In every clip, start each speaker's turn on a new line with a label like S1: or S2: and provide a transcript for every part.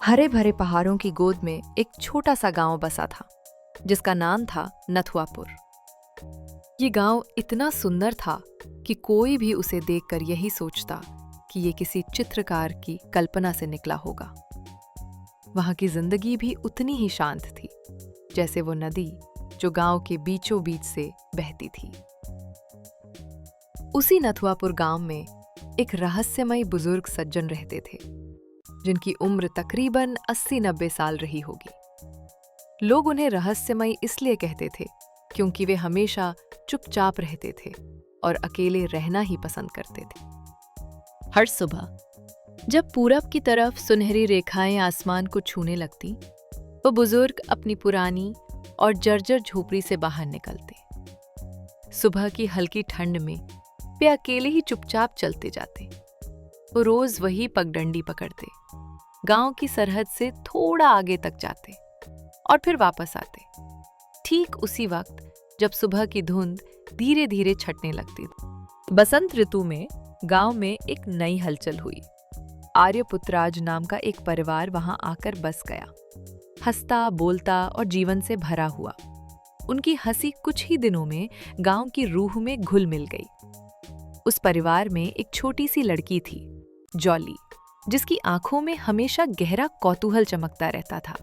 S1: हरे भरे पहाड़ों की गोद में एक छोटा सा गांव बसा था जिसका नाम था नथुआपुर। ये गांव इतना सुंदर था कि कोई भी उसे देखकर यही सोचता कि ये किसी चित्रकार की कल्पना से निकला होगा। वहां की जिंदगी भी उतनी ही शांत थी जैसे वो नदी जो गांव के बीचों बीच से बहती थी। उसी नथुआपुर गांव में एक रहस्यमय बुजुर्ग सज्जन रहते थे जिनकी उम्र तकरीबन 80-90 साल रही होगी। लोग उन्हें रहस्यमय इसलिए कहते थे क्योंकि वे हमेशा चुपचाप रहते थे और अकेले रहना ही पसंद करते थे। हर सुबह जब पूरब की तरफ सुनहरी रेखाएं आसमान को छूने लगती, वो बुजुर्ग अपनी पुरानी और जर्जर झोपड़ी से बाहर निकलते। सुबह की हल्की ठंड में वे अकेले ही चुपचाप चलते जाते। वो रोज वही पगडंडी पकड़ते, गांव की सरहद से थोड़ा आगे तक जाते और फिर वापस आते, ठीक उसी वक्त जब सुबह की धुंध धीरे धीरे छटने लगती। बसंत ऋतु में गांव में एक नई हलचल हुई। आर्यपुत्राज नाम का एक परिवार वहां आकर बस गया, हंसता बोलता और जीवन से भरा हुआ। उनकी हंसी कुछ ही दिनों में गांव की रूह में घुल मिल गई। उस परिवार में एक छोटी सी लड़की थी, जॉली, जिसकी आंखों में हमेशा गहरा कौतूहल चमकता रहता था।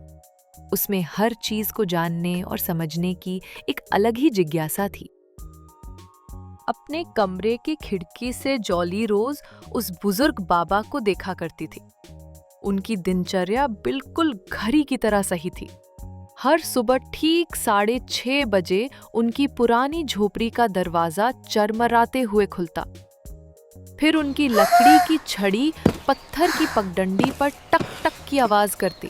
S1: उसमें हर चीज को जानने और समझने की एक अलग ही जिज्ञासा थी। अपने कमरे की खिड़की से जॉली रोज उस बुजुर्ग बाबा को देखा करती थी। उनकी दिनचर्या बिल्कुल घड़ी की तरह सही थी। हर सुबह ठीक 6:30 बजे उनकी पुरानी झोपड़ी का दरवाजा चरमराते हुए खुलता। फिर उनकी लकड़ी की छड़ी पत्थर की पगडंडी पर टक टक की आवाज करती।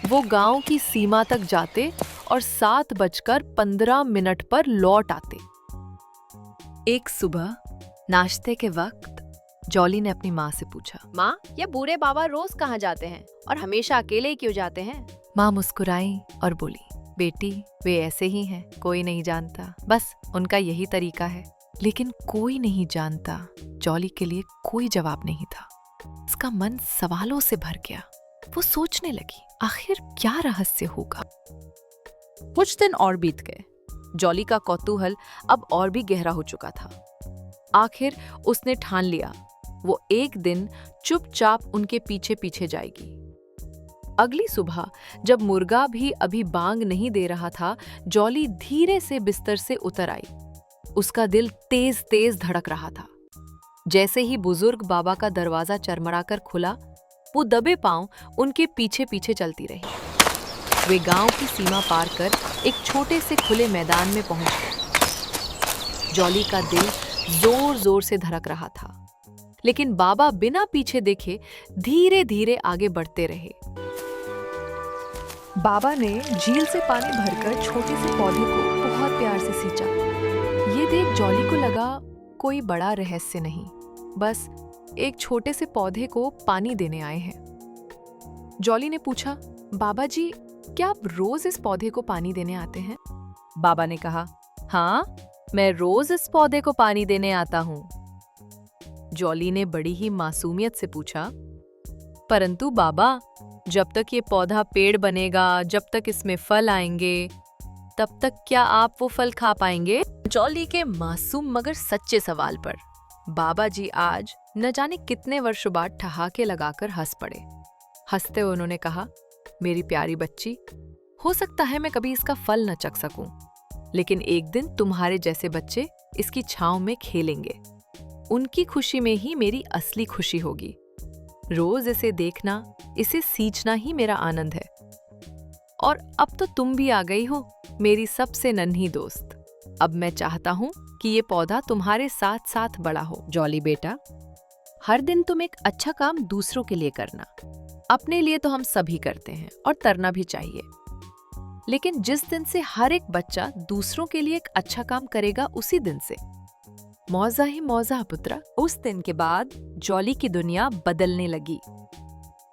S1: वो गांव की सीमा तक जाते और 7:15 पर लौट आते। एक सुबह नाश्ते के वक्त जॉली ने अपनी माँ से पूछा,
S2: माँ, ये बूढ़े बाबा रोज कहाँ जाते हैं और हमेशा अकेले ही क्यों जाते हैं?
S1: माँ मुस्कुराई और बोली, बेटी, वे ऐसे ही हैं, कोई नहीं जानता, बस उनका यही तरीका है। लेकिन कोई नहीं जानता जॉली के लिए कोई जवाब नहीं था। उसका मन सवालों से भर गया। वो सोचने लगी, आखिर क्या रहस्य होगा। कुछ दिन और बीत गए। जॉली का कौतूहल अब और भी गहरा हो चुका था। आखिर उसने ठान लिया, वो एक दिन चुपचाप उनके पीछे पीछे जाएगी। अगली सुबह जब मुर्गा भी अभी बांग नहीं दे रहा था, जॉली धीरे से बिस्तर से उतर आई। उसका दिल तेज तेज धड़क रहा था। जैसे ही बुजुर्ग बाबा का दरवाजा चरमराकर खुला, वो दबे पांव उनके पीछे पीछे चलती रही। वे गांव की सीमा पार कर एक छोटे से खुले मैदान में पहुंच गए। जॉली का दिल जोर जोर से धड़क रहा था, लेकिन बाबा बिना पीछे देखे धीरे धीरे आगे बढ़ते रहे। बाबा ने झील से पानी भरकर छोटे से पौधे को बहुत प्यार से सींचा। ये देख जॉली को लगा कोई बड़ा रहस्य नहीं, बस एक छोटे से पौधे को पानी देने आए हैं। जॉली ने पूछा, बाबा जी, क्या आप रोज इस पौधे को पानी देने आते हैं? बाबा ने कहा, हाँ, मैं रोज इस पौधे को पानी देने आता हूँ। जॉली ने बड़ी ही मासूमियत से पूछा, परंतु बाबा, जब तक ये पौधा पेड़ बनेगा, जब तक इसमें फल आएंगे, तब तक क्या आप वो फल खा पाएंगे? जॉली के मासूम मगर सच्चे सवाल पर बाबा जी आज न जाने कितने वर्षों बाद ठहाके लगाकर हंस पड़े। हंसते हुए उन्होंने कहा, मेरी प्यारी बच्ची, हो सकता है मैं कभी इसका फल न चख सकूं, लेकिन एक दिन तुम्हारे जैसे बच्चे इसकी छांव में खेलेंगे। उनकी खुशी में ही मेरी असली खुशी होगी। रोज इसे देखना, इसे सींचना ही मेरा आनंद है। और अब तो तुम भी आ गई हो, मेरी सबसे नन्ही दोस्त। अब मैं चाहता हूँ कि ये पौधा तुम्हारे साथ साथ बड़ा हो।
S2: जॉली बेटा, हर दिन तुम एक अच्छा काम दूसरों के लिए करना। अपने लिए तो हम सभी करते हैं और करना भी चाहिए,
S1: लेकिन जिस दिन से हर एक बच्चा दूसरों के लिए एक अच्छा काम करेगा, उसी दिन से मौजा ही मौजा पुत्रा। उस दिन के बाद जॉली की दुनिया बदलने लगी।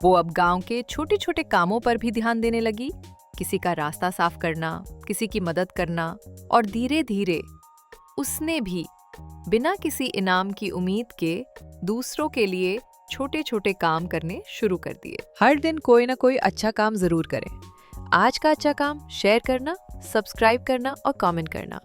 S1: वो अब गांव के छोटे छोटे कामों पर भी ध्यान देने लगी, किसी का रास्ता साफ करना, किसी की मदद करना, और धीरे धीरे उसने भी बिना किसी इनाम की उम्मीद के दूसरों के लिए छोटे छोटे काम करने शुरू कर दिए।
S2: हर दिन कोई ना कोई अच्छा काम जरूर करें। आज का अच्छा काम शेयर करना, सब्सक्राइब करना और कमेंट करना।